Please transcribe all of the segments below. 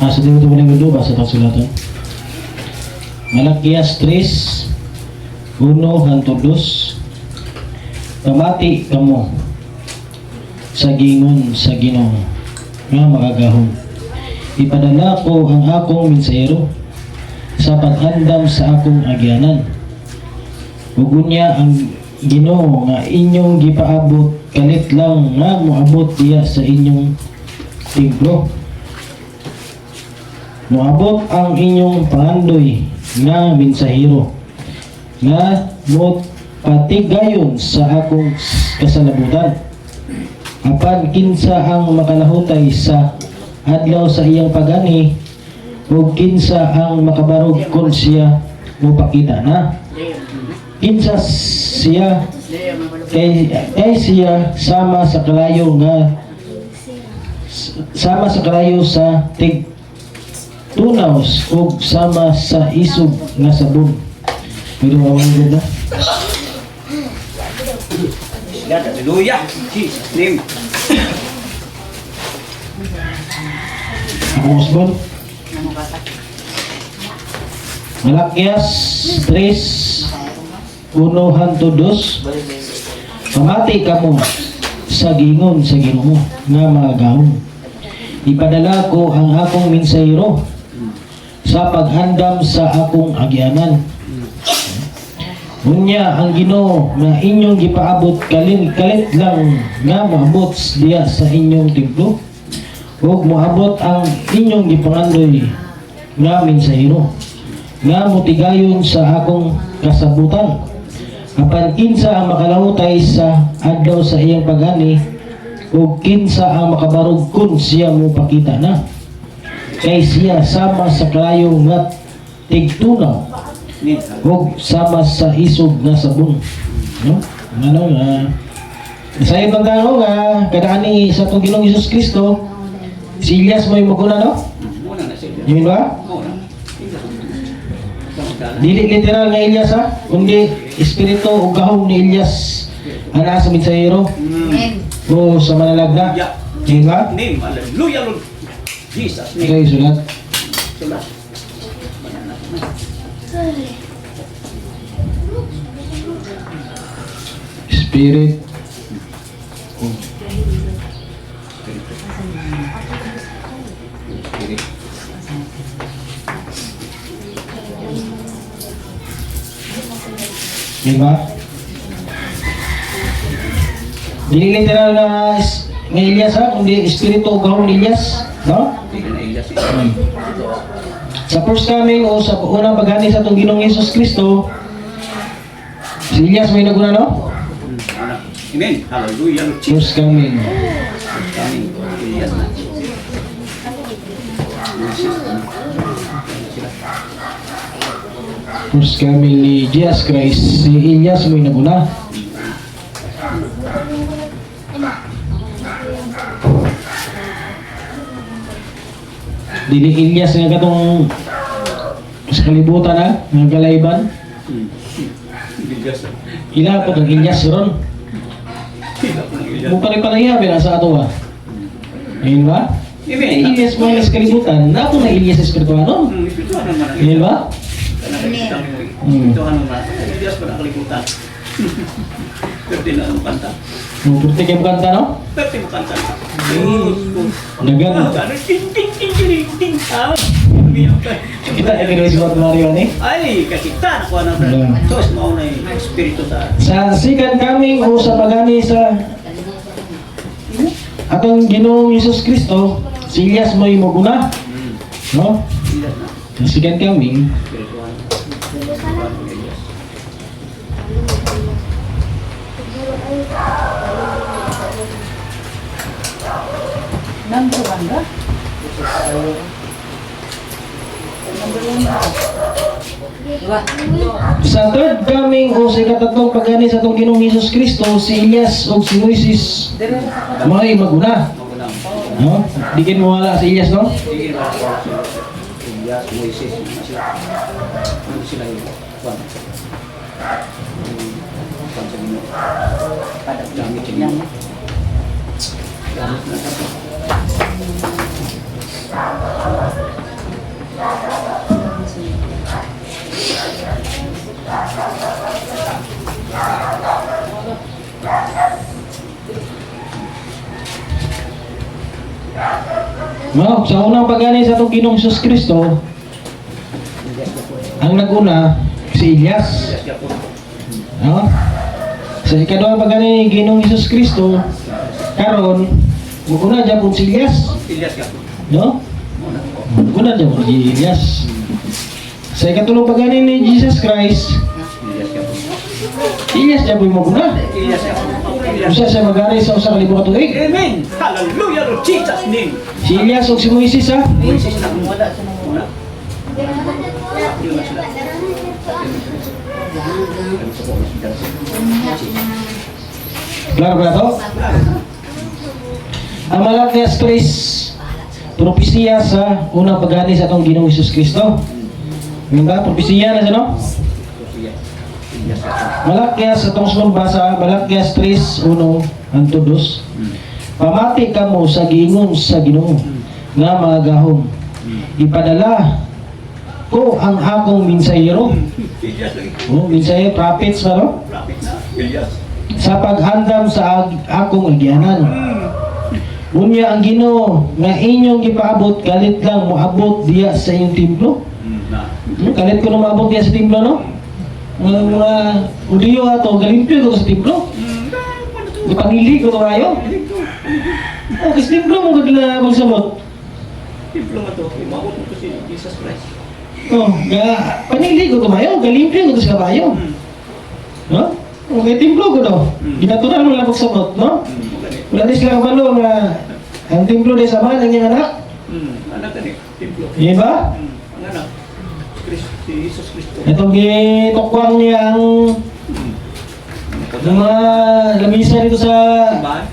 Sa dito mo lang basa pasulatan. Malakias 3, 1-2. Pamati kamo sa gingon sa Ginoo nga makagahom. Ipadala ko ang akong mensahero sa paghandam sa akong agyanan. Ug unya ang Ginoo nga inyong gipaabot kalit lang nga moabot diya sa inyong templo. Moabot ang inyong pangandoy nga mensahero nga mo patigayon sa akong kasalabutan. Apan kinsa ang makalahutay sa adlaw sa iyang pagani ug kinsa ang makabarog kon siya mopakita na. Kinsa siya kay siya sama sa kalayo sa tig tunaws ug sama sa isog nga sabon. Pero mawang na. Hallelujah. Jesus name. Ako Osbon. Malakias 3, 1-2. Pamati kamo sa gingon sa Ginoo nga magahom. Ipadala ko ang akong mensahero sa paghandam sa akong agyanan. Unya ang Ginoo nga inyong gipaabot kalit lang nga moabot diya sa inyong templo. Ug moabot ang inyong gipangandoy nga mensahero nga motigayon sa akong kasabutan. Apan kinsa ang makalahutay sa adlaw sa iyang pagani ug kinsa ang makabarog kun siya mopakita na. Kay siya sama sa kalayo nga tigtunaw ug sama sa isog nga sabon. No? Ano nga sa ibang tao nga kada ani sa atong Ginoong Hesus Kristo si Elias mo yung maguna, no? Yun ba? Dili literal nga Elias, ha? Kundi espiritu o gahom ni Elias ana sa mensahero o sa manalagda. Yun ba? Name. Hallelujah, Lord. Jesus name. Okay, sulat. Sulat. Spirit. Diba? Dili literal na Elias, ha? Kundi espiritu o gahom ni Elias, no? Sa first coming o sa unang paghani sa itong Ginoong Hesus Kristo, si Elias may naguna, no? Amen. Hallelujah, Lord. First coming. Amen. Yes, na. First coming ni Jesus Christ, si Elias may naguna. Dili Elias nga katong sa kalibutan, ha? Nga kalayban. Ila po ang Elias ron. Mukha rin panayabi na sa ato, ha? Ayun ba? Elias mo sa kalibutan, na po na Elias sa espirituano. Espirituhan naman. Ayun ba? Espirituhan naman. Elias pa nakalimutan. Pwede na ang kanta. Pwede kayo kanta, no? Pwede mo kanta. Dagan. Ting. Kita yung si Mario, ni? Ay, kakita. Nakuha na Yeah. Diyos mo na yung espiritu sa... Sa second coming o sa pagani sa atong Ginoong Hesus Kristo, si Elias mo yung maguna. No? Elias na. Sa second coming, Espirituhan. Number 1 ba? Diba? sa third coming o sa ikatatlong pagani sa atong Ginoong Hesus Kristo, si Elias o si Moises may maguna. Magulang. No? Di kin mo wala si Elias, no? Sige ba? Elias, Moises. Ano sila yung kwan? Kwan sa Ginoo. Gamit yung gamit na. No, sa unang pagani sa itong Ginoong Hesus Kristo, ang naguna, si Elias. No? Sa ikaduha pagani ni Ginoong Hesus Kristo, karon, muna dyan po si Elias. Ilyas ka po. No? Muna dyan po si Elias. Sa ikatulong pagani ni Jesus Christ, Ilyas ka po. Elias dyan po yung maguna. Ilyas ka po. Usa siya mag-ari sa usa ka libo ka tuig. Amen! Hallelujah! Lord Jesus' name! Si Elias o si Moises ha? Moises na mo. Wala siya nang Wala. Yun na sila. Klaro ba to? Ang Malakias 3, propesiya sa unang pagani sa itong Ginoong Hesus Kristo. Yun ba? Propesiya na siya, no? Ilyas ka po. Malakias sa itong sunod basa, Malakias 3, 1 ang 2. Pamati ka mo sa giingon sa Ginoo nga mga gahom. Ipadala ko ang akong minsayero. Ilyas lagi. Oh, minsayero, prophets ba, no? Rapid na. Ilyas. Sa paghandam sa akong agyanan. Unya ang Ginoo nga inyong gipaabot galit lang moabot diya sa inyong templo. Na. Galit ko na maabot diya sa templo, no? Mga udiyo ato galimpyo ko sa templo. Ipangili ko to kayo. Oh, kasi templo mo gagla magsamot. Templo nga to. Imabot mo to si Jesus Christ. Oh, panili ko to kayo, galimpyo ko to sa kabayo. No? Okay, templo ko to. Ginatural mo lang magsamot, no? Wala din sila kabalo nga ang templo din sa man ang iyang anak. Anak ka ni. Templo. Di ba? Ang anak. Si Jesus Cristo. Itong gitukwang niya ang mga lamisa dito sa Ba?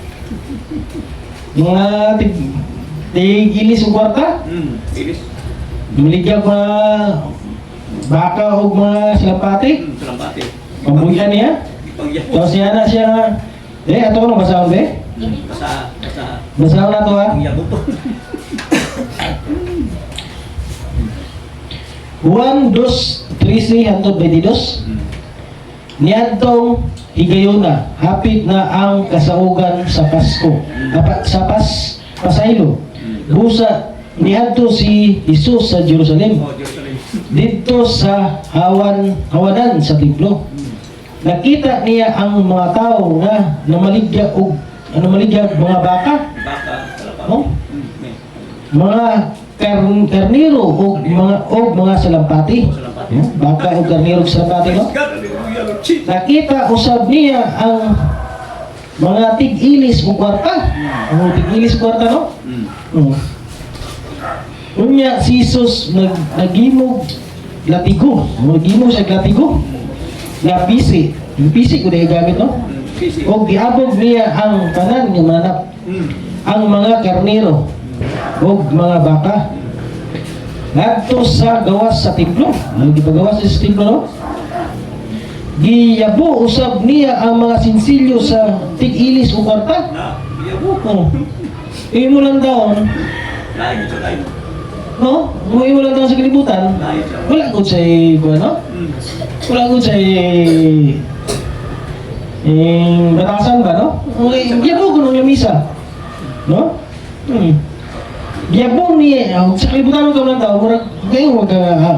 mga tig-ilis o kwarta. Ilis. Dumiligyan mga baka o mga silapati. Salampati. Pambuyan niya. Pagyan. Tapos siya na siya nga. Ato ko nung basahon be? Basa. Basahon na to ha. Pagyan to. 1, 2, 13, hantod 22. Niadtong higayuna, hapit na ang kasaugan sa Pasko. Pasaylo. Busa, niadto si Jesus sa Jerusalem. Oh, Jerusalem. Dito sa hawanan sa templo. Nakita niya ang mga tao nga namaligya mga baka, Baka. Salapa. oh, mga karniro o mga salampati. Salampati. Baka o karniro o salampati, no? God, hallelujah, Lord Jesus. Nakita usab niya ang mga tig-ilis o kwarta. Ang tig-ilis o kwarta, no? Oh. Unya si Jesus nagimog latigo. Nagimog siya latigo. Na pisi. Yung pisi ko na gamit, no? Busy. O giabog niya ang kanan ng manap. Ang mga karniro o mga baka. Ngadto sa gawas sa templo. Ano gipagawas sa templo, no? Giyabo usab niya ang mga sinsilyo sa tig-ilis o kwarta. Na. Iyabo. Oh. Imo lang daon, Lain ito, lain. no? Imo lang daon sa kalibutan. Lain siya. Wala gud sa no? Wala gud sa batasan ba, no? Giyabo ko nung lamisa. No? Giyabo niya, sa kalibutan ko lang daw, murag kayo wag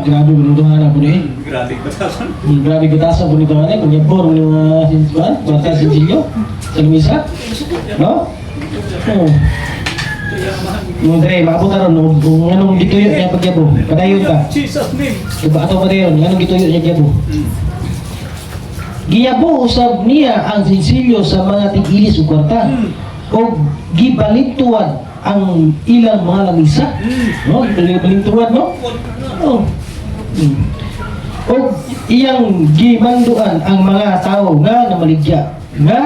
grabe ko nito nga po niya. Grabe batasan. Grabe batasan po nito nga kung giyabo ng mga sinsilyo, bata sinsilyo sa lamisa. No? Oh. Yung dre, maabot na ron, kung anong gituyo niya pagyabo, padayon ka. Jesus name. Diba ato pa rin, anong gituyo niya gyabo. Giyabo usab niya ang sinsilyo sa mga tig-ilis o kwarta. O gibalintuan ang ilang mga lamisa. No, gibalintuan, no? Oh. O iyang gimanduan ang mga tao nga namaligya. Nga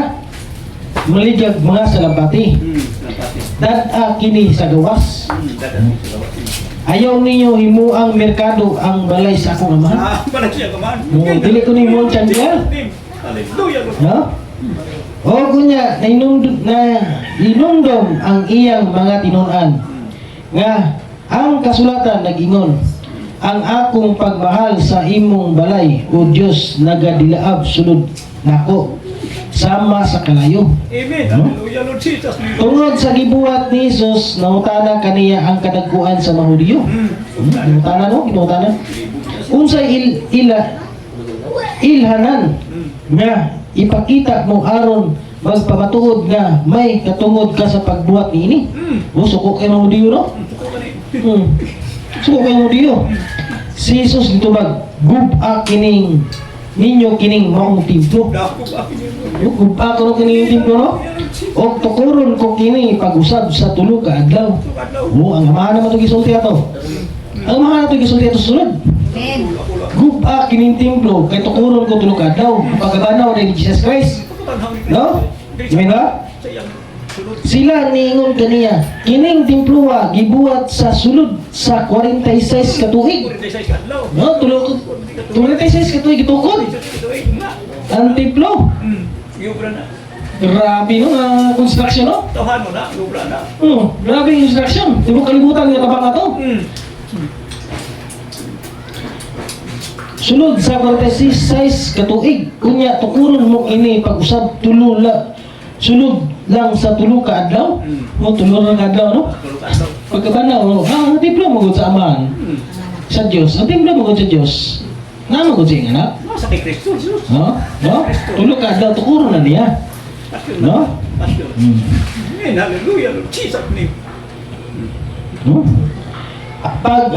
maligyag mga salampati. Salampati. Dad kini sa gawas. Dadan. Ayaw ninyo himo ang merkado ang balay sa akong amahan. Balik siya kaman. Dili ko ni mo tiyan. Hallelujah, Lord. No? O kunya, inundom ang iyang mga tinunan nga Ang kasulatan nag-ingon, ang akong pagmahal sa imong balay, O Diyos, nagadilaab sulod nako, sama sa kalayo. Amen. No? Hallelujah, Lord Jesus. Tungod sa gibuhat ni Jesus, nangutana kaniya ang kadagkuan sa mga Hudiyo. Nangutana no? Nangutana. Unsay ilhanan nga ipakita mo aron magpamatuod nga may katungod ka sa pagbuhat niini. O suko kay mga Hudiyo no? Suko kay mga Hudiyo. Si Jesus dito guba kining ninyo kining maong templo. Guba ko kining templo no? O tukuron ko kini pag-usab sa tulo ka adlaw. O ang amahan naman ito gisulti ato. Ang amahan naman ito gisulti ato sunod. Guba kining templo kay tukuron ko tulo ka adlaw. Pagkabanaw ni Jesus Christ. No? Amen ba? Sila niingon kaniya, kining temploa gibuhat sa sulod sa 46 ka tuig. No, 46 ka tuig gitukod. Ang templo. Grabe no nga construction no? Grabe yung construction. Di mo kalimutan nga tabang ato. Sulod sa 46 ka tuig, kunya tukuron mo ini pag-usab sulod lang sa tulo ka adlaw. O tulo lang ka adlaw no? Pagkabanaw no, ang templo mo gud sa amahan. Sa Dios, ang templo mo gud sa Dios. Namo gud siya anak. Sa kay Kristo, Jesus. No? No? Tulo ka adlaw tukuron na niya. No? Amen. Hallelujah, Lord Jesus. No? Pag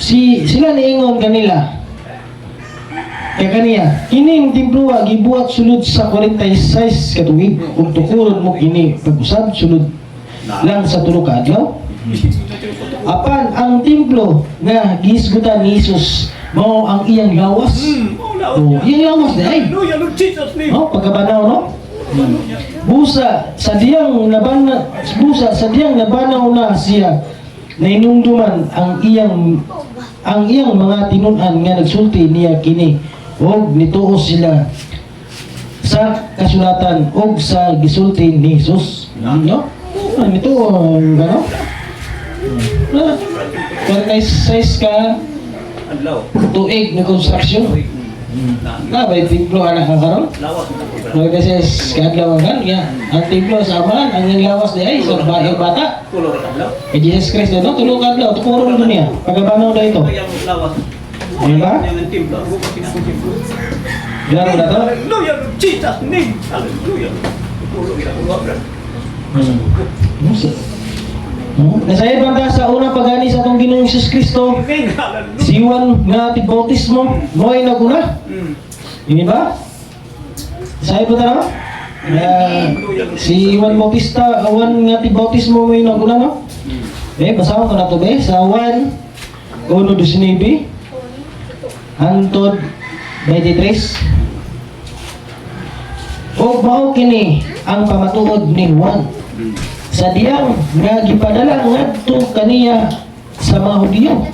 sila niingon kanila kay kaniya, kining templo gibuhat sulod sa 46 ka tuig ug tukuron mo kini pag-usab sulod lang sa tulo ka adlaw. Apan ang templo nga gihisgutan ni Jesus mao ang iyang lawas. Iyang lawas day. Hallelujah, Lord Jesus. No, pagkabanaw no? Busa sa diyang nabanaw na siya nainumduman ang iyang mga tinud-an nga nagsulti niya kini og nituo sila sa kasulatan og sa gisulti ni Jesus. No? Nituo ano? 46 ka tuig na construction. Na ba yung templo anak ka karon? Kasi kadlaw kan ya, ang templo sa amahan ang yung lawas di ay sa bahay bata. Kay Jesus Christ no, tulo kadlaw, tukuron mo niya. Pagabanaw na ito. Di ba? Bilang mo na to? Hallelujah, Lord Jesus. Hallelujah. Nasayad banda sa una pagani sa atong Ginoong Jesus Kristo, Amen. Hallelujah. si Juan nga tibautismo mo ay naguna. Hindi ba? Nasayad ba tayo? Si Juan Bautista, Juan nga tibautismo mo ay naguna no? Basahan ko na to sa Juan 1:19 hangtod 23. O mao kini ang pamatuod ni Juan sa diyang nga gipadala ngadto kaniya sa mga Hudiyo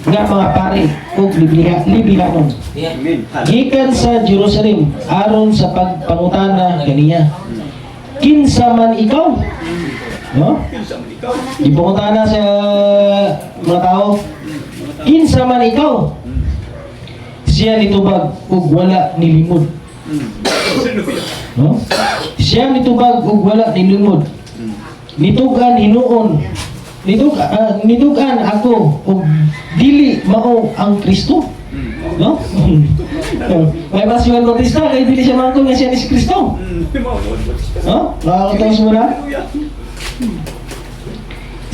nga mga pari ug libihanon Amen. gikan sa Jerusalem aron sa pagpangutana kaniya, kinsa man ikaw? No? Ipangutana sa mga tao, kinsa man ikaw? Siya nitubag ug wala nilimod. No? Siya nitubag ug wala nilimod. Nitugan hinuon. Nitugan ako ug dili mao ang Kristo. No? May Juan Bautista kay dili siya mangkon nga siya ni Kristo. No? Nakakatawas mo na?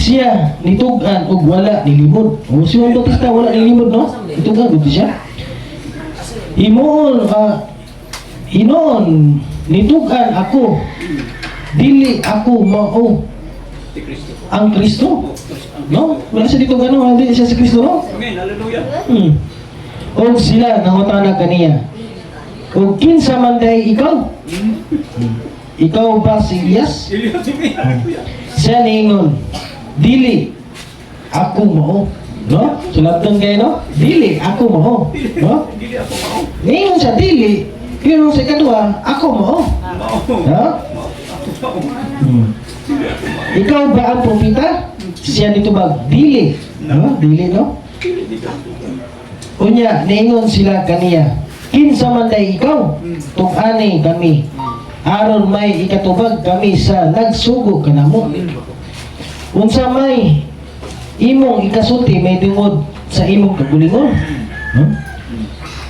Siya nitugan ug wala nilimod. O si Juan Bautista wala nilimod no? Nitugan gud siya. Hinuon nitugan ako dili ako mao ang Kristo. No? Wala siya dito gano'n, hindi siya si Kristo, no? Amen. Hallelujah. O sila nangutana kaniya, o kinsa man dahi ikaw? Ikaw ba si Elias? Hallelujah. Siya niingon, dili ako mao. No? Sulatan kayo, no? Dili ako mao. No? Dili ako mao. Niingon siya, dili. Pero sa kadua, ako mao. Mao. No? Ako mao. Ikaw ba ang propeta? Siya dito ba? Dili. No? Dili, no? Unya, niingon sila kaniya, kinsa man day ikaw, tug-ani kami. Aron may ikatubag kami sa nagsugo kanamo. Unsa may imong ikasulti may tungod sa imong kagulingon. No?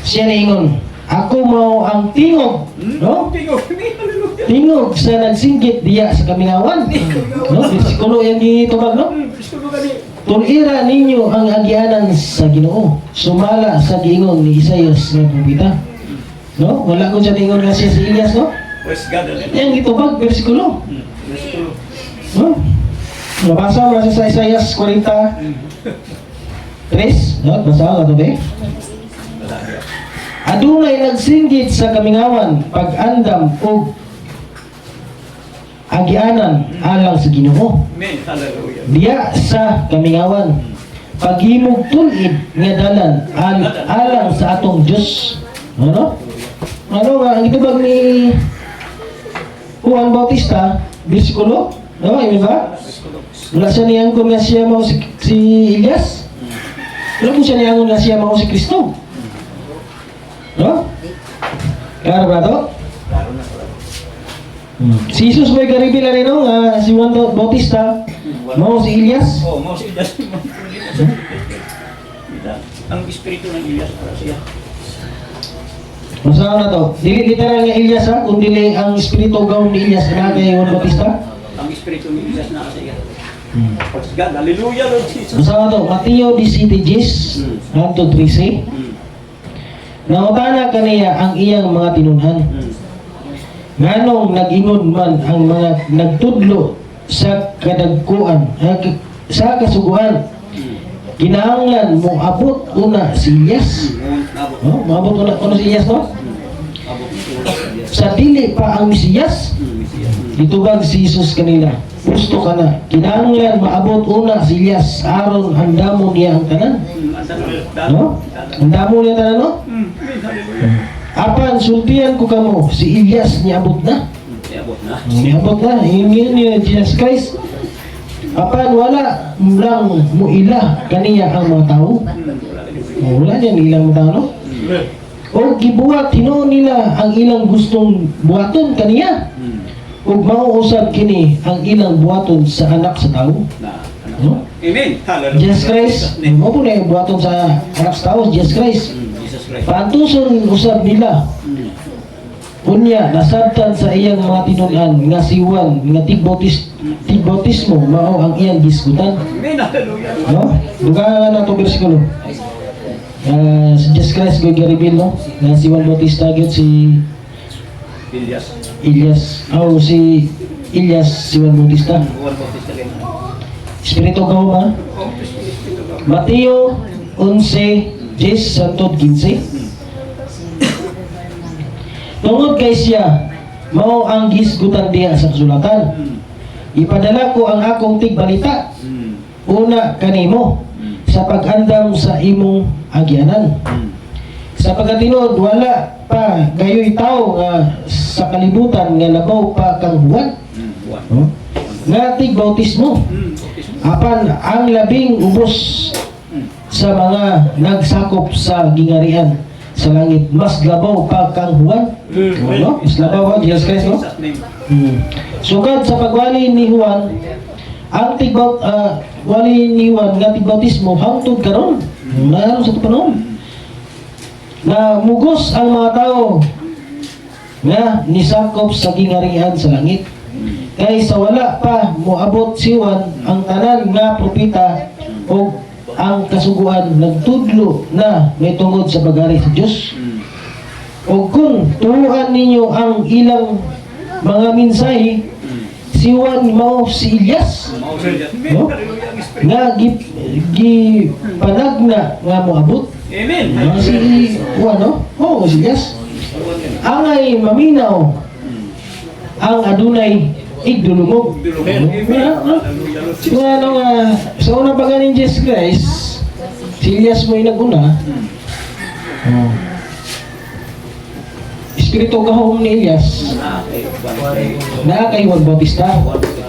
Siya niingon, ako mao ang tingog, no? Tingog sa nagsinggit diya sa kamingawan. No? Bersikulo yang gitubag, no? Tulira ninyo ang agyanan sa Ginoo. Sumala sa giingon ni Isaias nga propeta. No? Wala ko siya ingon nga siya si Elias, no? Yang gitubag bersikulo. No? Nabasa mo na siya sa Isaias 40. 3, no? Basa ko ito, be? Adunay nagsinggit sa kamingawan pag-andam o agyanan alang sa Ginoo. Amen. Hallelujah. Diya sa kamingawan paghimog tulid nga dalan alang sa atong Dios. Ano? Ano nga ang itubag ni Juan Bautista, bersikulo? No, hindi ba? Wala siya niyangon nga siya mao si Elias. Wala po siya niyangon nga siya mao si Kristo. No? Klaro ba to? Si Jesus may karibila rin nga si Juan Bautista mao si Elias. Oh, mau si Elias. Ang espiritu ng Elias para siya. Masawa na to. Dili literal nga Elias ha, kung dili ang espiritu gawin ni Elias na kay Juan Bautista. Ang espiritu ng Elias na siya. Praise God. Hallelujah, Lord Jesus. Masawa to. Mateo 17:10 hangtod 13. Nautana kaniya ang iyang mga tinunhan. Nganong nag-ingon man ang mga nagtudlo sa kadagkuan, sa kasuguan. Kinahanglan mo abot una si Elias. No? Maabot una si Elias, no? Sa dili pa ang Mesiyas, itubag si Jesus kanila. Gusto ka na. Kinahanglan maabot una si Elias aron handamon niya ang tanan. No? Handamon niya tanan, no? Apan sultihan ko kamo si Elias niabot na. Niabot na. Hingin ni Jesus Christ. Apan wala lang muila kaniya ang mga tao. Wala niya ilang mga tao, no? O gibuhat tinuon nila ang ilang gustong buhaton kaniya. Ug mauusab kini ang ilang buhaton sa anak sa tao. No? Amen. Hallelujah. Jesus Christ, mo po na yung buhaton sa anak sa tao, Jesus Christ. Jesus Christ. Pantuson usab nila. Unya nasabtan sa iyang mga tinunan nga si Juan nga tigbautismo mao ang iyang gisgutan. Amen. Hallelujah. No? Dugangan na to bersikulo. Si Jesus Christ go gi-reveal, no? Nga si Juan Bautista gyud si Elias. Elias. Si Elias si Juan Bautista. Juan Bautista rin. Espiritu gaw ba? Oh, espiritu ba? Mateo 11:10 hangtod 15. Tungod kay siya mao ang gisgutan diha sa kasulatan. Ipadala ko ang akong tigbalita una kanimo sa pag-andam sa imong agyanan. Sa pagkatinud wala pa kayo'y tao nga sa kalibutan nga labaw pa kang Juan. Nga tigbautismo. Apan ang labing ubos sa mga nagsakop sa gingarian sa langit mas labaw pa kang Juan. No? Mas labaw ang Jesus Christ, no? Sugad sa pagwali ni Juan, ang wali ni Juan nga tigbautismo hangtod karon. Naano sa panahon na mugos ang mga tao nga nisakop sa gingarian sa langit. Kay sa wala pa moabot si Juan ang tanan nga propeta o ang kasuguan nagtudlo na may tungod sa pagari sa Diyos. O kung turuan ninyo ang ilang mga mensahe, si Juan mao si Elias, no? Nga gipanagna nga moabot. Amen. Si Juan, no? Oo, si Elias. Angay maminaw ang adunay igdulungog. Kung ano nga, sa unang pagkanin Jesus Christ, si Elias mo yung nag-una. espiritu gahom ni Elias na kay Juan Bautista.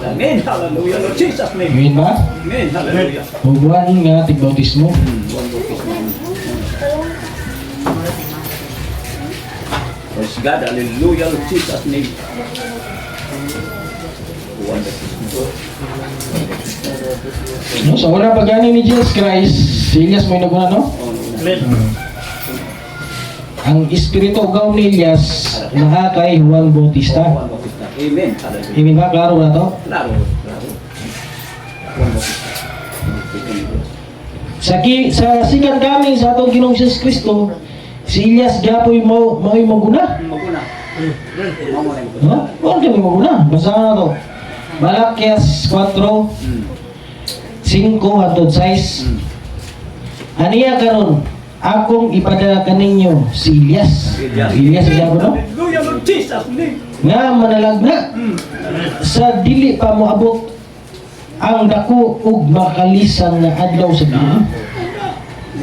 Amen. Hallelujah. Lord Jesus name. Amen ba? Amen. Hallelujah. Huwag nga tigbautismo. Praise God. Hallelujah. Lord Jesus name. No, sa una pagani ni Jesus Christ, si Elias may naguna, no? Ang espiritu gahom ni Elias na kay Juan Bautista. Amen. Hallelujah. Amen ba? Klaro na to? Claro. Claro. Sa sikat kami sa atong Ginoong Jesus Kristo, si Elias gapoy mo maguna. Maguna. No? Huwag kami maguna. Basta na to. Malakias 4, 5 hangtod 6. Aniya karon, akong ipadala kaninyo si Elias. Elias siya no? Hallelujah. Lord Jesus name. Nga manalagna sa dili pa moabot ang dako ug makalisang na adlaw sa Ginoo.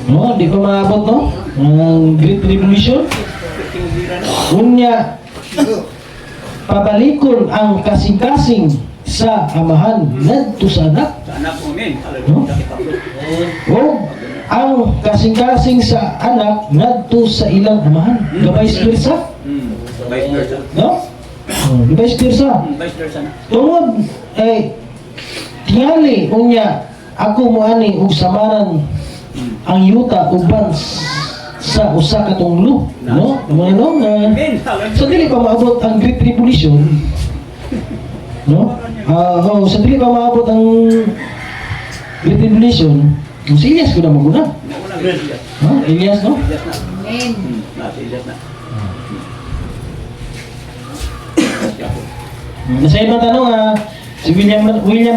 No, di pa maabot no? Ang Great Revolution. Unya pabalikon ang kasing-kasing sa amahan ngadto sa anak. Sa anak. Amen. Hallelujah. O ang kasing-kasing sa anak ngadto sa ilang amahan. Gabay spirsa, Vice versa. no? Gabay spirsa. Vice versa na. Tungod tingali unya ako moani og samaran ang yuta uban sa usa ka tunglo, no? Ano nga Amen. sa dili pa maabot ang Great Revolution, no? Sa dili pa maabot ang Great Revolution, si Elias ko na maguna. Maguna. Elias. Elias, no? Elias na. Amen. Elias na. Nasa ibang tanong, si William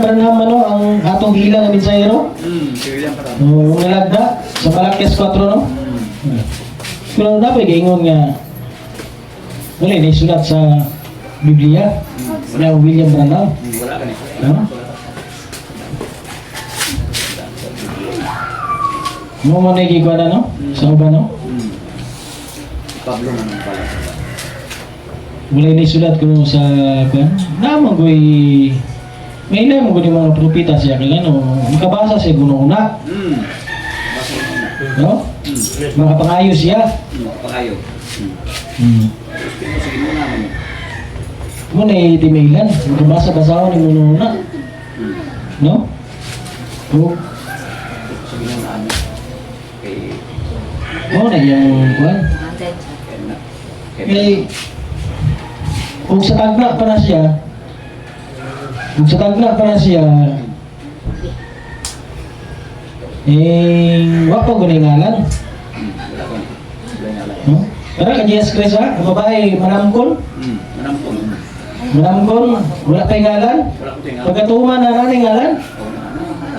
Branham ano, ang atong ilang na mensahero? Si William para. Nalagda sa Malakias 4, no? Pero dapat gaingon nga wala na isulat sa Biblia na William Branham. Wala ka niya. No? Mo mo na gigwa na, no? Sa uba, no? Pablo naman pala. Wala na isulat ko sa kuan. Naman ko'y may ilan mo ko mga propita siya kaya no? Makabasa siya guna-una. Basta na. No? Makapangayo siya. Pakayo. Sige mo naman. Mo na itimailan. Makabasa-basawan ni muna-una. No? O, Sige mo na ano. Kay mo na yung kuan. Kay kung sa tagna pa na siya, wapa ko na ngalan. wala ka niya. Wala nga lang. No? Pero ang Jesus Christ ang babae, manamkon, wala pa ngalan. Wala ko tingala. Pagkatuman na naning ngalan,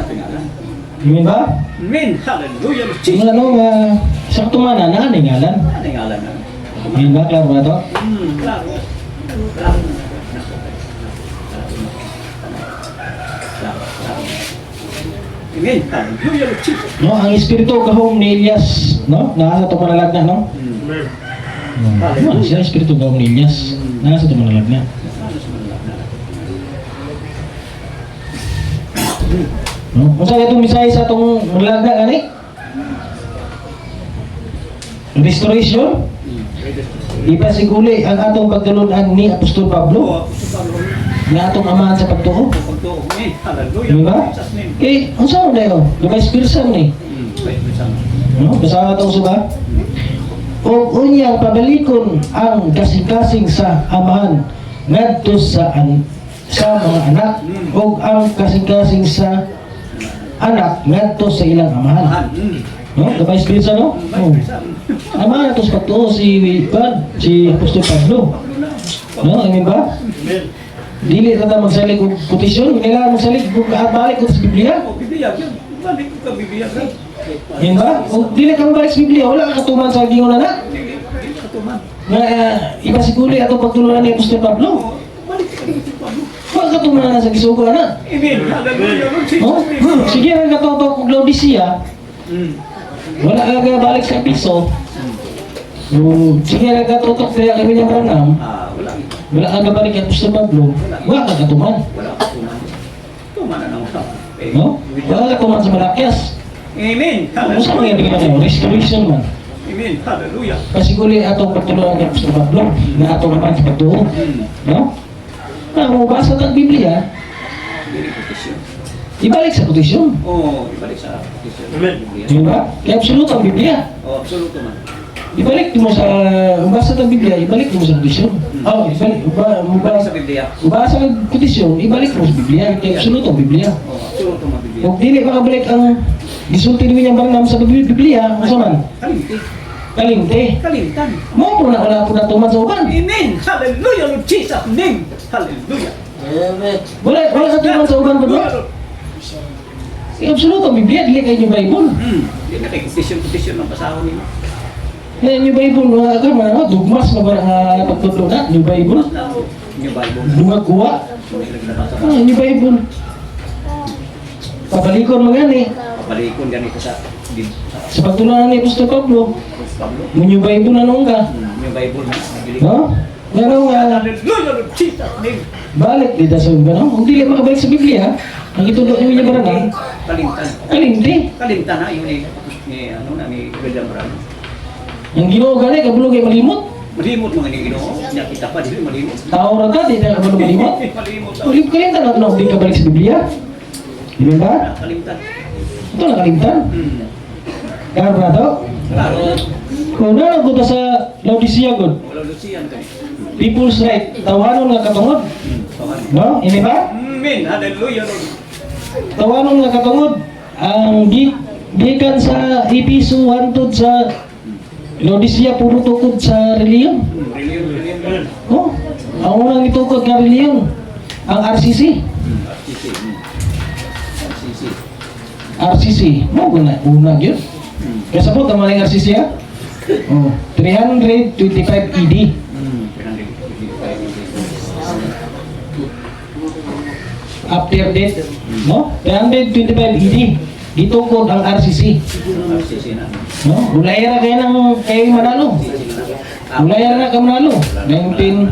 Tingala. yun ba? Amen. Hallelujah. Yung ano nga, sakto man na naning ngalan. Tingala na. Yun ba, klaro ba ito? Claro. Claro. Amen. Hallelujah. Jesus. No, ang espiritu kahom ni Elias, no? Nasa ito manalagna, no? No, siya espiritu kahom ni Elias. Nasa ito manalagna. No? Kung saan itong misay sa itong manalagna, gani? Restoration? Ipasiguli ang atong pagtulunan ni Apostol Pablo na atong amahan sa pagtuo. Amen. Hallelujah. Di ba? Jesus name. Eh, ang saan na yun? Diba spirsan ni? No? Kasama itong suba? O unyang pabalikon ang kasing-kasing sa amahan ngadto sa mga anak o ang kasing-kasing sa anak ngadto sa ilang amahan. No? Diba spirsan, no? Oh. Amahan ito sa pagtuo si Apostol Pablo. No? Amin ba? Dili tata magsalig og kotisyon, kailangan magsalig og balik ko sa Biblia. Bibiyag yan. Balik ko ka bibiyag yan. Yan ba? O dili ka balik sa Biblia, wala ka katuman sa gingon na. Hindi ka tuman. Nga iba siguli ato pagtulunan ni Apostol Pablo. Balik ka dito, Pablo. Wala ka tuman na sa gisugo na. Amen. Hallelujah. Lord Oh, Jesus name. sige ang katoto kong Laodicea, wala ka balik sa piso. Sige, nagkatutok kaya kami niyang ranam. Wala. Wala ka gabalik at Apostol Pablo. Wala ka katuman. Wala ka tuman. Tuman na naman. No? Wala ka tuman sa Malakias. Amen. Ano sa mga ibigay na restoration man. Amen. Hallelujah. Kasi kuli atong pagtulungan ng Apostol Pablo na atong naman sa pagtuo. No? Na kung basa ng Biblia, Dili petisyon. ibalik sa petisyon. Ibalik sa petisyon. Di ba? Kaya absolute ang Biblia. Absoluto man. Ibalik mo sa, kung basa ng Biblia, ibalik mo sa petisyon. Ibalik, Ibalik sa Biblia. kung basa ng petisyon, ibalik mo sa Biblia. Kaya absolute ang Biblia. Absoluto man Biblia. Kung dili makabalik ang gisulti niyo niyang baranam sa Biblia, ano man? Kalimti. Kalimte. Kalimtan. Mo po na wala po na tuman sa uban. Amen. Hallelujah, Lord Jesus' name. Hallelujah. Wala sa tuman sa uban ba? Kaya absolute ang Biblia, dili kayo yung Bible. Hindi na kayo petisyon ng pasahon nila. Kaya yung Bible, dugmas na ba nga pagtudlo na, yung Bible. New Bible. Lumagkuha. May naglabasa ka. Yung Bible. Pabalikon mo yan eh. Pabalikon ganito sa Sa pagtulungan ni Apostol Pablo, Pablo. yung Bible na nung ka. New Bible na. Nabili No? Pero Hallelujah, Lord Jesus' name. balik dito sa iba, no? Kung dili makabalik sa Biblia, ang itulog niyo niya baranam, Kalimtan. kalimti. Kalimtan ha, yun ni William Brown. Ang ginoo gani, kabulog ay malimot. Malimot mga ni Ginoo. Nakita pa din malimot. Tao ra ka, di na kabulog malimot. Malimot. Ulit kalimtan natin ako, di ka balik sa Biblia. Di ba? Kalimtan. Ito nakalimtan. Kaya ba ito? Klaro. Kung nanagot sa Laodicea God, Wala lusiyan kami. people's right, tawanon nga katungod. Tawanan. No? Ini ba? Amen. Hallelujah, Lord. Tawanon nga katungod. Ang gikan sa Episo 1 sa Laodicea puro tukod sa reliyon. Religion. No? Ang unang itukod nga reliyon, ang RCC. RCC. RCC. RCC. Mo una yun. Kaya sabot ang maling RCC ha? 325 ED. After date, no? 325 ED. Itukod ang RCC. RCC na. No? Ulayara kayo ng kayo Manalo. Ulayara na ka Manalo. 19... 19...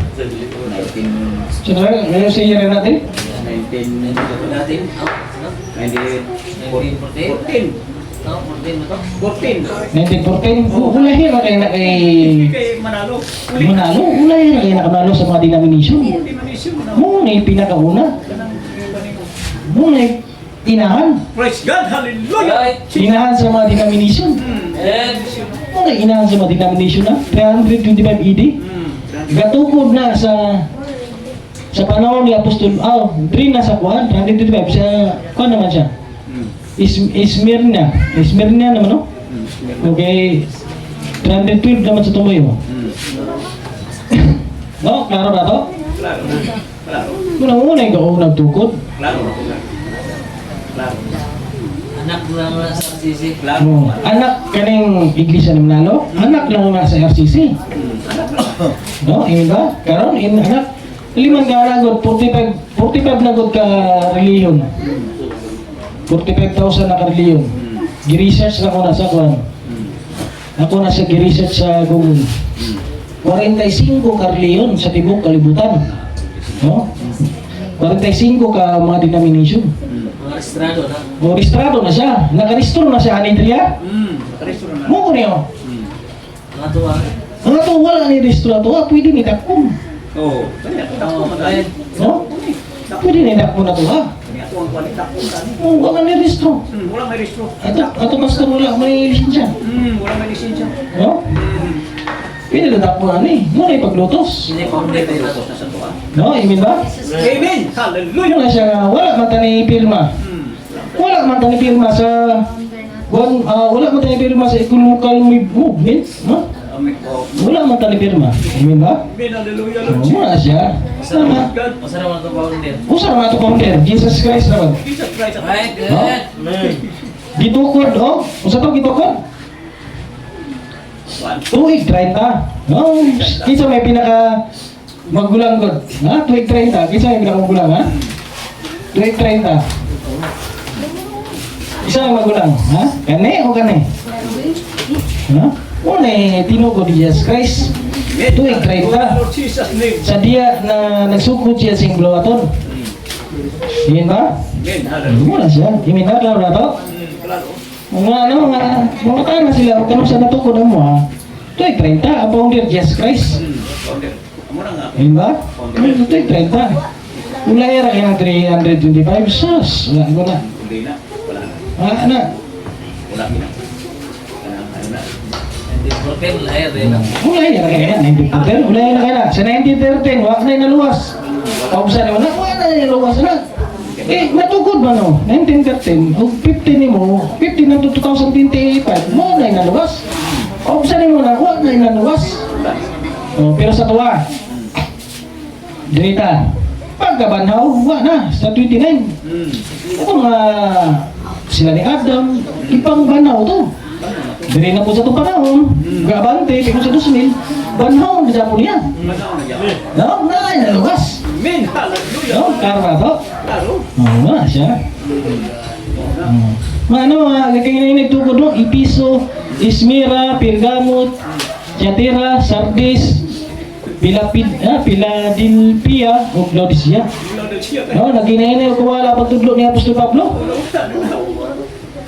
Sino ngayon sa year natin? 19... 14. 1914. Ulayara kayo na kay... Kay Manalo. Manalo. Ulayara kayo na ka Manalo sa mga denomination. Denomination na. Mo na yung pinakauna. Mo na yung inahan. Praise God. Hallelujah. Inahan sa mga denomination. Mo na yung inahan sa mga denomination na. 325 ED. Gatukod na sa panahon ni Apostol, dream na sa kuhan, 325, sa kuhan naman siya. Ismirna naman, no? Okay, 312 naman sa tumayo. No? Klaro ba ito? Klaro. Klaro. Unang-una yung kaunang tukod. Klaro. Klaro. Anak lang na sa sisi. Klaro. Anak kaning iglesia ni Manalo, anak lang na sa RCC. No? Iyon ba? Karon, anak, 5 ka nagod, 45 nagod ka reliyon. 45,000 na ka reliyon. Gi-research na ko na sa kwan. Ako na sa gi-research sa Google. 45 ka reliyon sa tibok kalibutan. No? 45 ka mga denomination. Mga estrado na. O registrado na siya. Nakarestro na siya, Anidria. Nakaresto na. Mo ko niyo. Mga tuwa. Mga to, wala ni registrado. Pwede ni dakong. Oo. Kaya ako magalit. No? Pwede ni dakong na to ha. Kaya ako ang kuwalit ako. Wala ni registro. Walang may registro. Ato pastor wala may lisensya. Walang may lisensya. No? Pwede na dakong na ni. Mo na ipaglutos. Hindi pa hindi May pa lutos na sa tuwa. No? Imin ba? Amen! Hallelujah! Ano na siya nga, wala man ta ni pirma. Wala man ta ni pirma sa wala man ta ni pirma sa ecological movement. No? Wala man ta ni pirma. Imin ba? Amen! Hallelujah! Lord Mo na siya. Sama. God! Masa naman ito pa hindi. Usa naman ito founder, Jesus Christ naman. Jesus Christ! Ay, good. Gitukod, usa to gitukod. Tuig 30. No, kinsa may pinaka magulang god. Ha? Tuig 30. Kinsa may pinaka magulang, ha? Tuig 30. Isa may magulang, ha? Kani o kani? Ha? Una tinuod ni Jesus Christ. Tuig 30. Lord Jesus name. Sa dia na nagsukod siya sa Ingloaton. Yan ba? Amen. Hallelujah. Wala siya. Iminar lang na to. Klaro. Mga tanga sila. Kung sa natukod mo ha. Tuig 30. Ang founder Jesus Christ. Founder. Amo na nga. Yan ba? Tuig 30. Wala era kaya 325. Sus. Wala. Hindi na. Wala na. Wala na. Wala na. Ano na. Hindi protein lahir eh. Wala era kaya 1913. Wala era kaya. Sa 1913. Wala na yung naluwas. Kausan mo na. Wala na yung naluwas na. Eh, natukod ba no? 1913, o 15 ni mo, 15 na to 2025, mo na yung naluwas. Kausan mo na, wala na yung naluwas. Oh, pero sa tuwa, Dirita, pagkabanhaw, wala na, sa 29. Ito nga, sila ni Adam, ipang banhaw to. Diri na po sa itong panahon, gabante, pero sa 2000, banhaw, bisa po niya. No, na yung naluwas. Amen. Hallelujah. No, karma to. Klaro. Oo nga siya. Kaya nagtukod no? Ipiso, Ismira, Pergamut, Thyatira, Sardis, Philadelphia, o Laodicea. No, naginainay ko wala pagtudlo ni Apostol Pablo.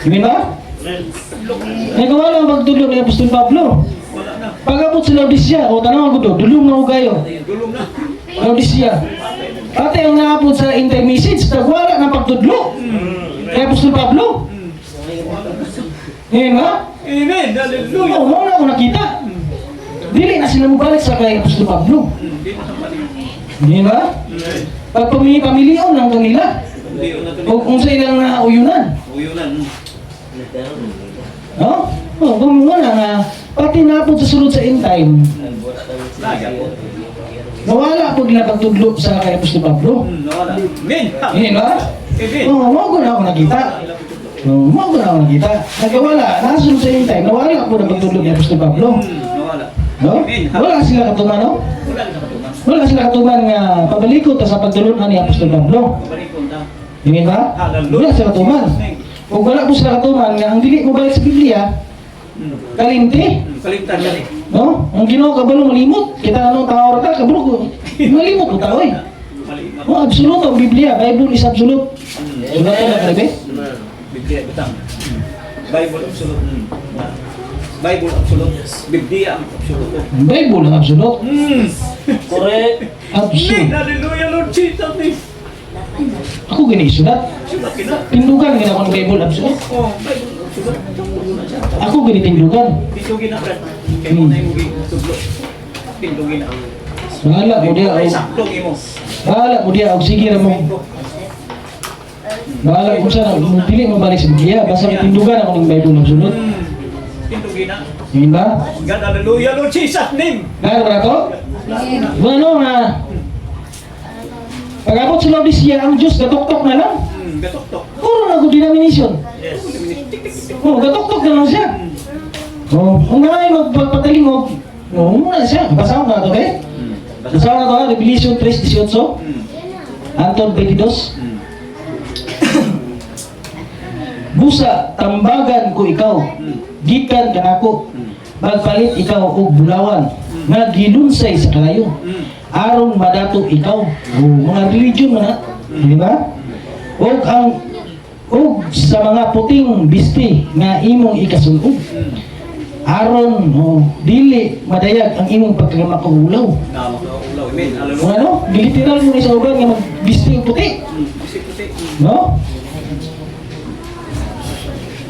Hindi ba? Nagawala ang pagtudlo ni Apostol Pablo. Pag-abot sa Laodicea, o tanong ako doon, dulong na ko kayo. Gulong na. Laodicea. Pati ang naabot sa intermessage, nagwala ng pagtudlo. Kay Apostol Pablo. Ngayon nga? Amen. Hallelujah. Oo, mo na ako nakita. Dili na sila mabalik sa kay Apostol Pablo. Hindi na mali. Ngayon nga? Pag pamilyon ng kanila, Hindi na to. o kung sa ilang uyunan. Uyunan. No? O, kung wala nga, pati naabot sa sulod sa end time, Laya po. nawala po nila pagtudlo sa kay Apostol Pablo. Nawala. Amen. Ngayon nga? Amen. Oo, mo ko na ako nakita. Mo ko na ako nakita. Nagawala, nasunod sa end time, nawala po na pagtudlo ni Apostol Pablo. Nawala. No? Wala sila katuman, no? Wala na katuman. Wala sila katuman nga pabalikot sa pagtulungan ni Apostol Pablo. Kabarikon na. Hindi ba? Wala sila katuman. Kung wala po sila katuman nga, ang dili mo balik sa Biblia, kalimti. Kalimtan ka rin. No? Ang ginawa kabalo malimot. Kita anong tao ka, kabalo ko. Malimot mo tao eh. Malimot. Oh, absolute ang Biblia. Bible is absolute. Sulat na kalibe? Biblia, betang. Bible absolute. Bible absolute. Biblia ang absolute. Bible ang absolute. Correct. Absolute. Hallelujah, Lord Jesus. Ako gani sulat. Sulat ka na. Tindugan gina ako ng Bible absolute. Oh, Bible absolute. Ako gani tindugan. Tindugin na, Brad. Kaya mo na yung tuglo. Tindugin na. Bahala mo dia. Ay, O, saktong imo. bahala mo dia. O sige ra mo. Bahala kung saan. Dili mo balik sa Biblia. Basta tindugan ako ng Bible absolute. Tindugin na. Hindi ba? God, hallelujah, Lord Jesus' name. Kaya ba to? Ano nga? Pag-abot sa Laodicea, ang Diyos gatok-tok na lang. Gatok-tok. Puro na good denomination. Oh, gatok-tok na lang siya. Oh, kung nga ay magpagpatalingog, oh, muna siya. Basaw na ito, okay? Basaw na ito, ha? Revelation 3:18. Anton 22. Busa, tambagan ko ikaw. Gikan kanako. Magpalit ikaw og bulawan. Nga gilunsay sa kalayo. Aron madato ikaw. Oh, mga religion man ha. Di ba? Og sa mga puting bisti nga imong ikasulod. Aron dili madayag ang imong pagkamakahulaw. Ulaw. Amen. Kung Hallelujah. ano, gilitiral mo ni sa uban nga magbisti og puti. Puti-puti. No?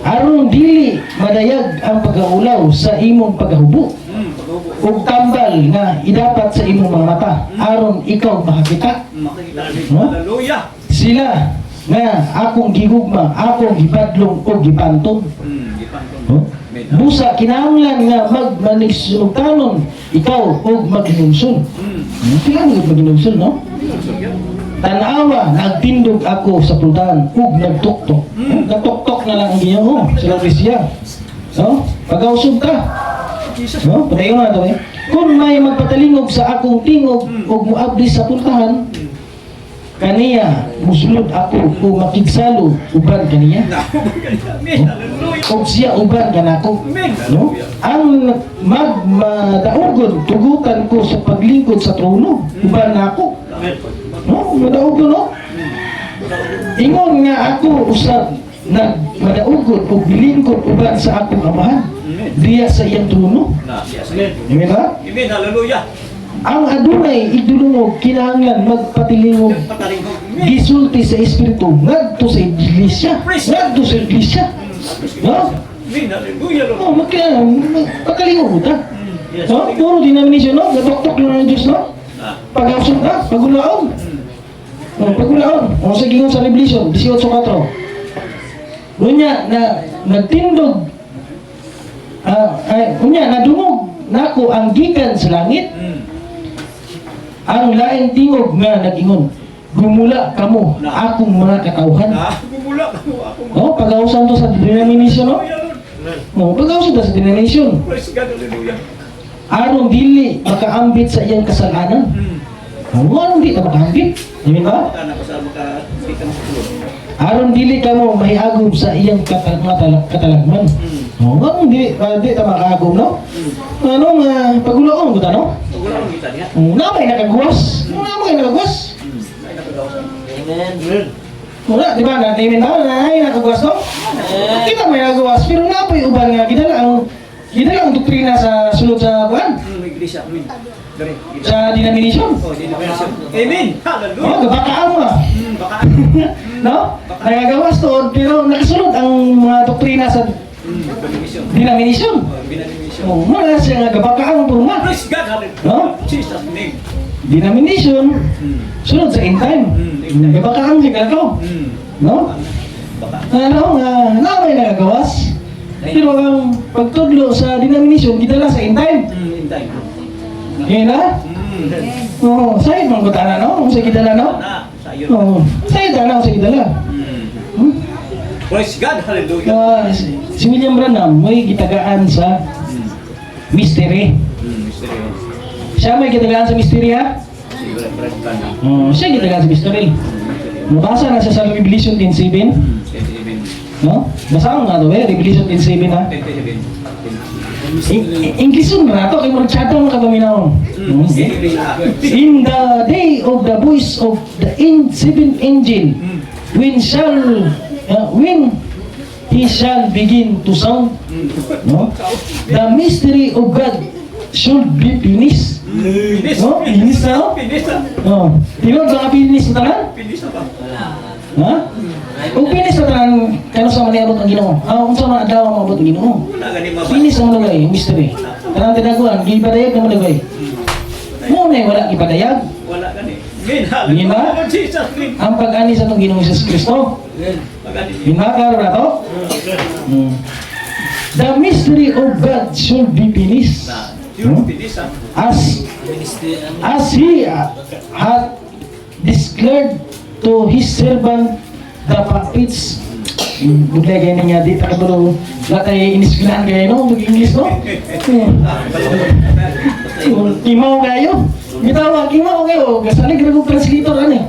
Aron dili madayag ang pagkaulaw sa imong pagkahubo. Pag-ubo. Ug tambal nga idapat sa imong mga mata aron ikaw makakita. Makikita rin. No? Hallelujah. Sila nga akong gigugma, akong gipadlong o gipantong. Gipantong. No? Amen. Busa kinahanglan nga magmanisugtanon ikaw og maghinumson. Kailangan maghinumson, no? Tanawa, nagtindog ako sa pultahan ug nagtuktok. Nagtuktok na lang ang Ginoo sa Laodicea. No? Pag-ausog ka. No? Padayon na ito eh. Kung may magpatalingog sa akong tingog ug muabdi sa pultahan, kaniya musulod ako o makigsalo uban kaniya. O siya uban kanako. No? Ang magmadaugon tugutan ko sa paglingkod sa trono uban nako. No, madaugon no. Ingon nga ako usab nagmadaugon o bilingkod uban sa akong amahan diya sa iyang trono. Amen ba? Amen, hallelujah. Ang adunay idulungog kinahanglan magpatilingog gisulti sa espiritu ngadto sa iglesia, ngadto sa iglesia. No? Amen, hallelujah, Lord. Oh, magkalingog ta. No? Puro denomination, no? Gatok-tok lang ng Diyos, no? Pag-ausong ka, pagulaon. Oh, pagulaon. O sa gingon sa Revelation 18:4. Unya na nagtindog unya nadungog nako ang gikan sa langit. Ang laing tingog nga nag-ingon, gumula kamo akong mga katawhan. Bumula ka mo ako. Oh, pag-ausan to sa denomination, no? Oh, pag-ausan to sa denomination. Praise God, hallelujah. Aron dili makaambit sa iyang kasalanan. Oh, aron di ka makaambit. Amen ba? Kana ko sa makakita mo sa tulog. Aron dili ka mo mahiagom sa iyang katalagman. Oh, aron di ka makaagom, no? Ano nga pagulaon ko ta, no? Wala akong kita niya. Oh, namay nakagawas. Namay nakagawas. Ay, nakagawas. Amen. Wala, di ba? Natimin na, ay, nakagawas to. Kita may nagawas, pero napoy uban nga, gidala ang doktrina sa sulod sa buwan, Iglesia, amen. Dari, kita. sa denomination. Oh, denomination. Amen, Oh, hallelujah. gabakaan mo ah. Baka, No? Nagagawas to, pero nakasunod ang mga doktrina sa denomination. denomination. Oh, denomination. Oh, wala siya nga gabakaan mo ma. Praise God, hallelujah. No? Jesus' name. Denomination, sunod sa end time. Gabakaan siya ka to. No? Baka. Ano nga, namay nagagawas. Pero ang pagtudlo sa denomination, gidala sa end time. In time. Yan na? Oo, sa'yo mong kutana, no? Kung sa gidala, no? Na, sa iyo. Oo, sa'yo dala, sa gidala. Praise God, hallelujah. Si William Branham, may gitagaan sa mystery. Mystery. Siya may gitagaan sa mystery, ha? Siguro, Brad Branham. Siya gitagaan sa mystery. Mabasa na siya sa Revelation 10:7, 27. no? Basahan nga ito, Revelation 10:7, ha? 27. Englishon na ito, kay Marchadong kapaminahon. In the day of the voice of the seventh angel, when he shall begin to sound, no? The mystery of God should be finished. Finish. No? Finish na, no? Finish na. Oh, tinod ka finish na tanan? Finish na ba? Ha? Kung finish na tanan, kano sa maniabot ang Ginoo? Kung sa mga daw ang maabot ang Ginoo? Wala gani mabasa. Finish ang malagay, mystery. Tanang tinaguan, gipadayag na malagay. Muna wala gipadayag. Wala gani. Amen, Amen ba? hallelujah. Jesus' name. Ang pag-ani sa itong Ginoong Jesus Kristo. Magani. Hinakaro na to? The mystery of God should be finished. Na, yung finish ha. As He had declared to His servant the prophets. Buklay kayo niya, di takabalo. Lahat ay iniskulaan kayo, no? Mag-English, no? Kimaw kayo. Bitaw, kimaw kayo. Gasalig rin ko translator, ano eh.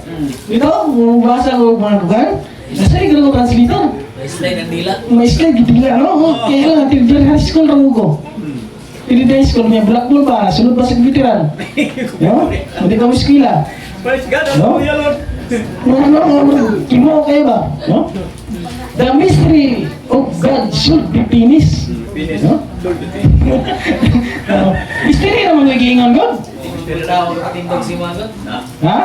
Bitaw, basa ko mga lugar. Gasalig rin ko translator. Slide ang dila. May slide, gitila, no? Kaya lang, tilidyan high school rin ko. Tilidyan high school, may blackball ba? Sunod ba sa veteran? No? Hindi ka miskila. Praise God, hallelujah, Lord. Kimaw kayo ba? No? The mystery of God should be finished. Finish. No? Lord, finish. Mystery naman nag-iingon God. Pero daw katindog si Magot. Ha?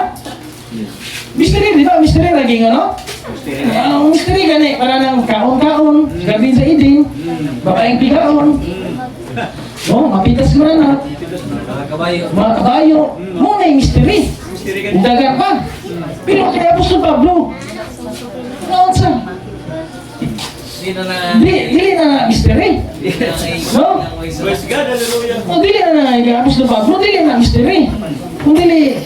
Mystery, di ba? Mystery nag-iingon, no? Ang mystery gani, para ng kaon-kaon, gabi sa idin, babaeng pigaon. Oh, mapitas mo na Mga kabayo. mga kabayo. Muna yung mystery. Mystery gani. Dagan pa. Pero kaya Apostol Pablo, naon sa? Hindi na Dili na mystery. No? Praise God, hallelujah. O dili na Apostol Pablo, dili na mystery. Kung dili,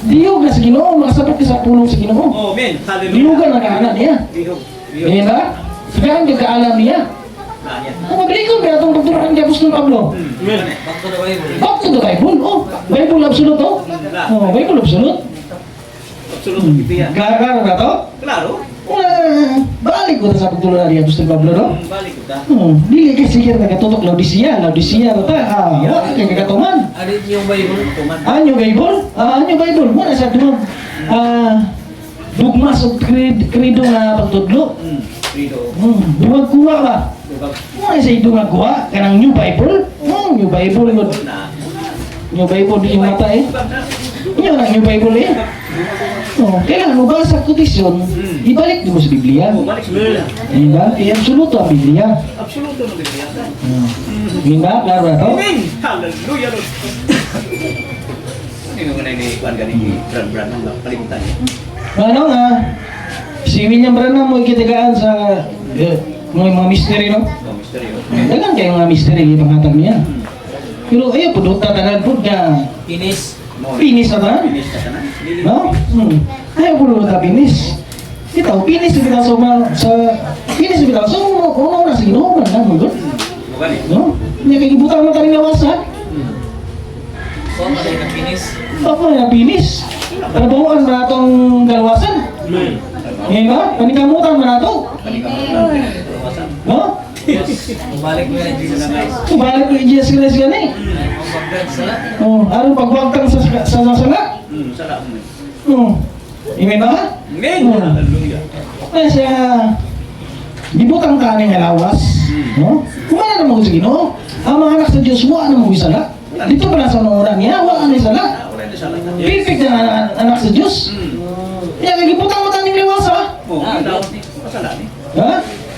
diyog na sa Ginoo, makasabot ka sa pulong sa Ginoo. Oh, amen, hallelujah. Diyogan na kaanak niya. Bihog. Ngayon na, sagahan ka kaalam niya. Na, yan. Kung mabilikon ba itong pagturahan kay Apostol Pablo? Back to the Bible. Back to the Bible. Oh, Bible absolute, oh. Oh, Bible absolute. absolutong bibiya. Klaro na to? Klaro. Balik ko na sa pagtulungan niya, Gusto Pablo, no? Balik ko ta. Dili kay sige nagatutok Laodicea na ta. Wala kay kagatuman. Adit yung Bible. Tuman. Anyo Bible? Anyo Bible. Muna sa dumag. Dugma sa credo nga pagtudlo. Rido. Dumag kuha ba? Dugag. Muna sa idumag kuha kanang New Bible. New Bible yun. Na. New Bible di yung mata eh. Dugag na. Inyo na New Bible eh. Kailangan mo ba sa kotisyon, ibalik mo sa Biblia. Balik sa Biblia. Diba? Absoluto ang Biblia. Absoluto ng Biblia. Diba? Klaro na to? Amen! Hallelujah, Lord! Ano yung mga ni Juan ganing brand ng kalimutan niya? Ano nga, si William Branham mo ikitigaan sa mga mystery, no? Oh, misteryo. Dagan kayo mga mystery, ipanghatag niya. Pero ayaw po, doon tatanan po na Kinis. pinis na ba? Finish ka na? No? Ayaw po doon ta pinis. Ito, pinis na kita sa pinis na kita sa una na sinuman na mo doon. Bukan eh. No? Hindi kayo ibutang mo tayo lawas ha? So, ano yung kinis? Ako na pinis. Trabahoan mo na itong galawasan. Ngayon ba? Panikamutan mo na ito. No? Balik mo yan, Jesus Christ. Balik ko yung Jesus Christ yan eh. Ang bagdad sala. Araw pagwagtang sa sala. Salam mo. Amen ba? Amen! Hallelujah! Kaya siya, gibutang ka ng alawas. No? Kumana naman ko sa Ginoo. Ang mga anak sa Diyos, wala naman ko isala. Dito pala sa nunguran niya, wala na isala. Wala na salat. Perfect na anak sa Diyos. Kaya gibutang mo tayo ng alawas ha? Oh, daw ni. Pasala ni. Ha?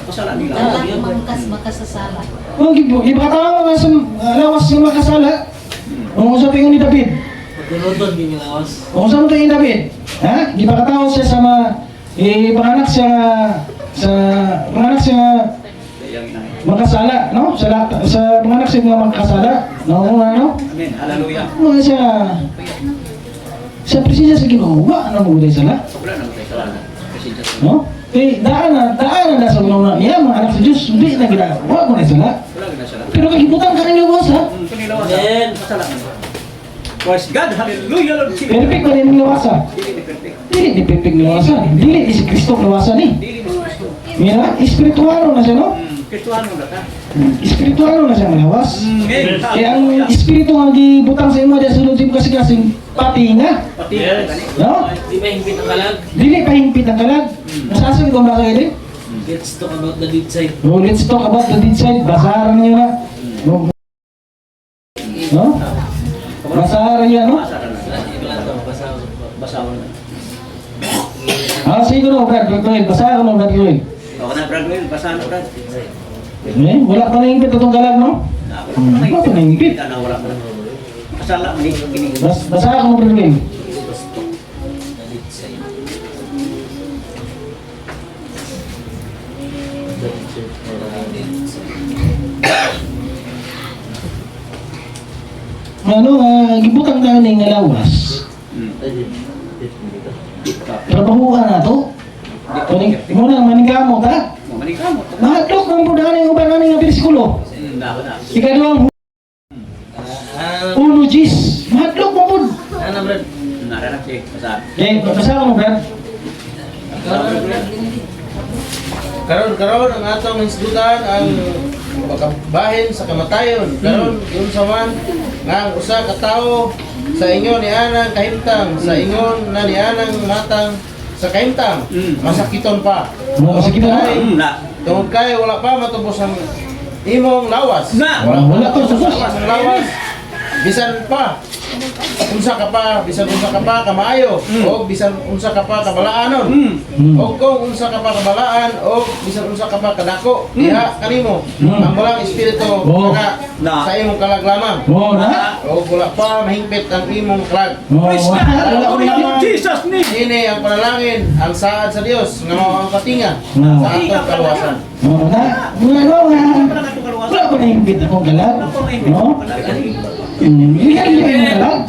Pasala ni. Dalang makasasala. Kung gibutang mo sa alawas ng makasala, kung sa tingin ni David, Pagdunodon din yung lawas. kung saan ito yung David? Ha? Di ba katawag siya sa mga panganak siya panganak siya Yang inahin. magkasala, no? Sa panganak siya mga magkasala, no? Ano? Amen. Hallelujah. Mga siya presensya sa Ginoo, ano mo gulay sala? Wala na tayo salat. Presensya sa No? Daan na sa Ginoo niya, mga anak sa Diyos, hindi na ginagawa mo na sala. Wala na salat. Pero kagibutan ka ng lawas, ha? Panilawas. Amen. Pasala na. Praise God. Hallelujah, Lord. Perfect pa rin ang lawas, ha? Dili ni perfect. Dili di perfect ng lawas, ha? Dili di si Kristo ang lawasan, eh. Dili ni Kristo. Mira, espiritualo na siya, no? Kristohan mo na ta. Espiritualo na siya ang lawas. Amen. Kaya ang espiritu nga gibutang sa imo diya sulod sa kasi kasing pati nga, Pati Yes. kani. no? Di ba hingpit ang kalag? Dili pa hingpit ang kalag. Nasasag itong basa kayo Let's talk about the deep side. No, let's talk about the deed side. Basaran niyo na. No? Basaran niyo, no? Pasala na. Iba lang ito, basaw. Basawan na. Siguro, Brad Lloyd. Basaran mo, Brad Lloyd. O na Brad Will, basa na Brad. Wala pa na hingpit itong kalag, no? Wala pa na hingpit. Wala pa na. Pasala man kini. Basaran mo, Brad Lloyd. The deep side. Gibutang tayo ng lawas. Trabahuan na to. Muna, manigamot, ha? Manikamot. Mahadlok ng budahan ng uban namin ng bersikulo. Dapat na. Ikaduang uno Gis. Mahadlok mo po. Ano, Brad? Nararak eh. Basa. Okay, basahan mo, Brad. Karon ang atong hisgutan ang pagkabahin sa kamatayon. Karon yun sa man nga ang usa ka tawo sa ingon ni anang kahimtang sa ingon na ni anang matang sa kahimtang masakiton pa. Masakiton pa? Na. Tungod kay wala pa matubos ang imong lawas. Na. Wala pa matubos tubos. ang lawas. Bisan pa unsa ka pa, bisan unsa ka pa kamaayo o bisan unsa ka pa kabalaanon. O kung unsa ka pa kabalaan o bisan unsa ka pa kadako diha kanimo ang walang espiritu nga Na. sa imong kalag lamang. Oo na. O wala pa mahingpit ang imong kalag. Praise God. Hallelujah. Jesus name. Ini ang panalangin, ang saad sa Dios nga mao ang katinga No. sa atong kaluwasan. Oo na. Wala pa na hingpit akong kalag. No? Really yung kalag.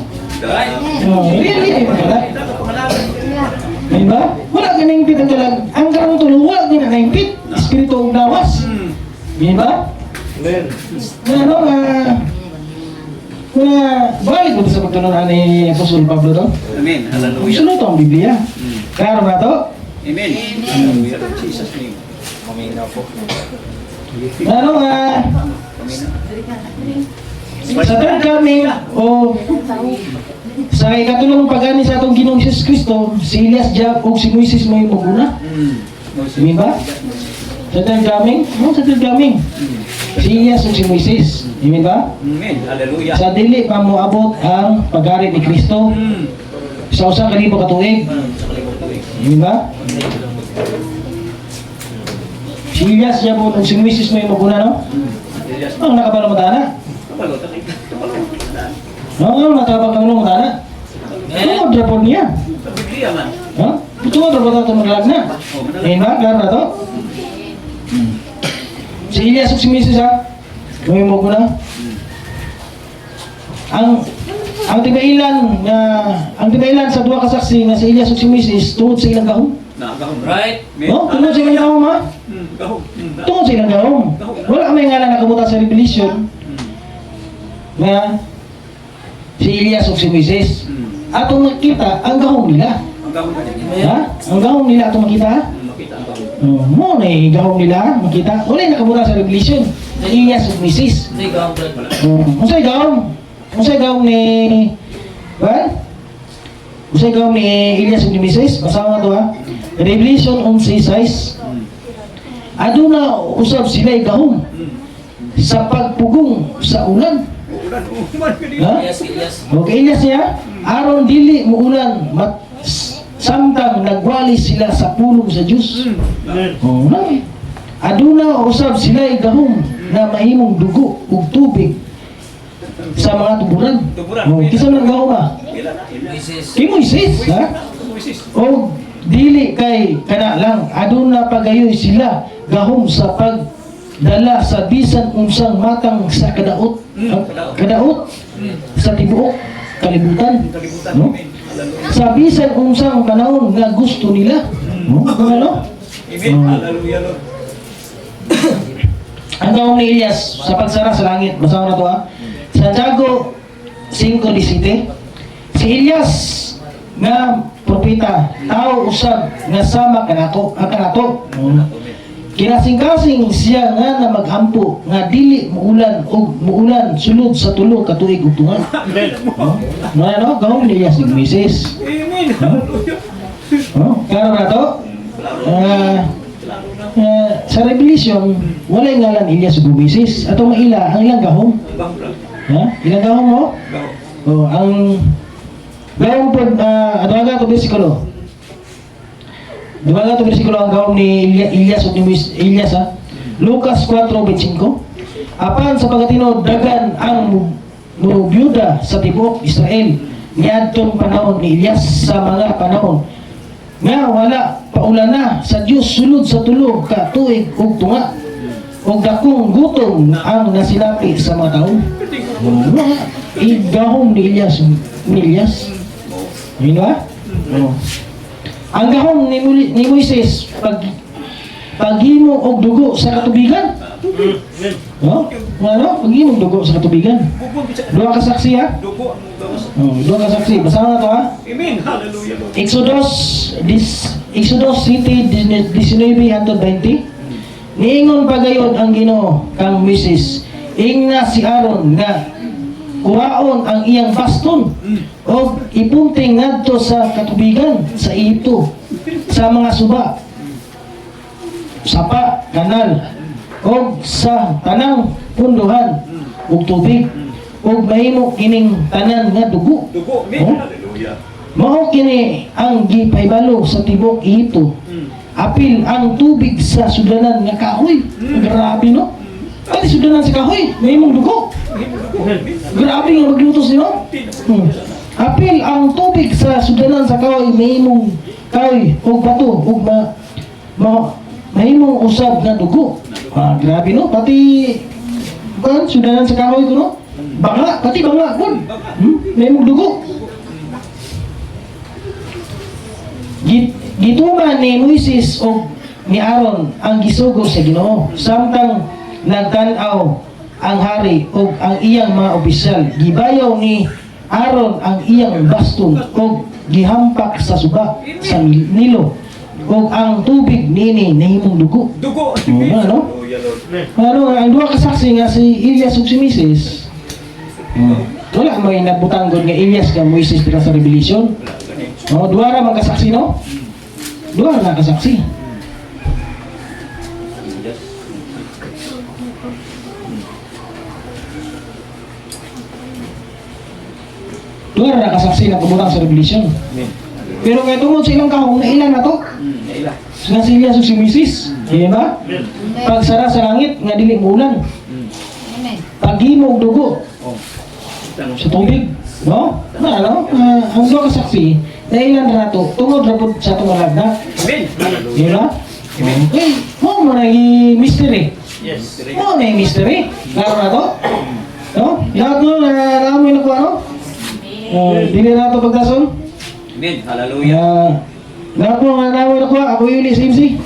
Really yung kalag. Diba? Wala ka na hingpit ang kalag. Ang karang tuluwa, hindi na hingpit. Espiritu ang lawas. Diba? Amen. Ano nga, balik mo sa pagtunan ni Apostol Pablo to. Amen. Hallelujah. Sunod to ang Biblia. Klaro na to? Amen. Hallelujah. In Jesus' name. Paminaw po. Ano nga, sa third coming o sa ikatulong pag-ani sa atong Ginoong Jesus Kristo, si Elias Jab o si Moises mo yung maguna. Amin ba? Sa third coming? No, sa third coming. Si Elias o si Moises. Amin ba? Amen. Hallelujah. Sa dili pa mo abot ang pag-ari ni Kristo sa usa ka libo ka tuig. Amin ba? Si Elias Jab o si Moises mo yung maguna, no? Ang nakabalo mo tana? No, natabang kami ng tana. Ano mo drapon niya? Biblia man. Ha? Ito mo drapon na ito maglag na. Amin ba? Klaro na to? Si Elias o si Moises ha? May mo ko na. Ang tibailan sa duha ka saksi nga si Elias o si Moises tungod sa ilang gahom. Nakagahom. Right? No? Tungod sa ilang gahom ha? Gahom. Tungod sa ilang gahom. Wala kami nga lang nakabuta sa Revelation na si Elias o si Moises. Atong makita ang gahom nila. Ang gahom ka din. Ha? Ang gahom nila atong makita ha? Makita ang gahom. Mo na gahom nila makita. Wala nakabuta sa Revelation. Elias o Moises. Hindi ka ang Brad. Unsay gahom? Unsay gahom ni Unsay gahom ni Elias ug ni Moises? Basahan na to ha. Revelation 11:6. Aduna usab sila'y gahom sa pagpugong sa ulan. Ulan. Uman ka din. Ha? Yes, yes. Okay, Elias niya. Aron dili mo ulan samtang nagwali sila sa pulong sa Dios. Oh, na. Aduna usab sila'y gahom na mahimong dugo ug tubig sa mga tuburan. Tuburan. Oh, kisa man gahom ha? Ilan na? Ilan. Moises. Kay Moises, ha? Moises. O dili kay kana lang aduna pagayoy sila gahom sa pagdala sa bisan unsang matang sa kadaot. Kadaot sa tibuok kalibutan. Kalibutan. No? Amen. Hallelujah. Sa bisan unsang panahon nga gusto nila. No? Ano? Amen. Hallelujah, Lord. Ang gahom ni Elias sa pagsara sa langit. Basahan na to ha. Santiago 5:17. Si Elias nga propeta, tao usab nga sama kanato, kanato. Kinasing-kasing siya nga na magampo nga dili muulan og muulan sulod sa tulo ka tuig ug tunga. No, ano? Gahom ni Elias ug Moises. Amen. Hallelujah. Oh, klaro na to? Sa Revelation, wala yung ngalan Elias ug Moises. Ato maila ang ilang gahom. Gahom lang. Ha? Ilang gahom mo? Gahom. Oh, ang gahom po, adumaga ito bersikulo. Dumaga ito bersikulo ang gahom ni Elias o ni Elias ha. Lucas 4:25. Apan sa pagkatino, dagan ang byuda sa tibok Israel niadtong panahon ni Elias sa mga panahon nga wala paulan na sa Dios sulod sa tulo ka tuig ug tunga ug dakong gutom ang nasinapi sa mga tao. Igahom ni Elias. Yun ba? No. Ang gahom ni Moises paghimo og dugo sa katubigan. No? Ano? Paghimo og dugo sa katubigan. Duha ka saksi ha? Dugo ang gawas. Duha ka saksi. Basahan na to ha. Amen. Hallelujah, Lord. Exodus City 19:20. Niingon pagayon ang Ginoo kang Moises, ingna si Aaron nga kuhaon ang iyang baston o ipunting ngadto sa katubigan sa Ehipto sa mga suba, sapa, kanal o sa tanang punduhan ug tubig ug mahimo kining tanan nga dugo. Dugo. Amen. Oh? Hallelujah. Mao kini ang gipahibalo sa tibok Ehipto. Apil ang tubig sa sudanan nga kahoy. Grabe no? Pati sudanan sa kahoy, may mong dugo. Grabe nga maglutos niyo. Apil ang tubig sa sudanan sa kahoy, may mong kahoy o bato o may mong usab na dugo. Grabe no? Pati sudanan sa kahoy ko no? Banga, pati banga kun. May mong dugo. Gituman ni Moises o ni Aaron ang gisugo sa Ginoo samtang nagtan-aw ang hari ug ang iyang mga opisyal. Gibayaw ni Aaron ang iyang baston ug gihampak sa suba sa Nilo. Ug ang tubig nini nahimong dugo. Dugo! Ano? Ano, ang duha ka saksi nga si Elias ug si Moses. Wala may nabutanggon nga Elias nga Moises dira sa Revelation. Duha ra man kasaksi no? Duha ra kasaksi. Duha ra kasaksi na kabutang sa Revelation. Pero kaya tungod sa ilang kahong na ilan na to? Naila. Nga si Elias ug si Moses. Di ba? Pagsara sa langit nga dili muulan. Amen. Paghimo og dugo Oh. sa tubig, no? Na ano? Ang duha ka saksi, dailan ra nato tungod ra pud sa tumaragda. Amen! Di ba? Okay, mo mo na mystery. Yes. Mo na mystery. Klaro na to? No? Lahat mo na naamoy na ko ano? Dili na to pagdason. Amen! Hallelujah! Lahat mo na naamoy na ko ako Yuli Simsi.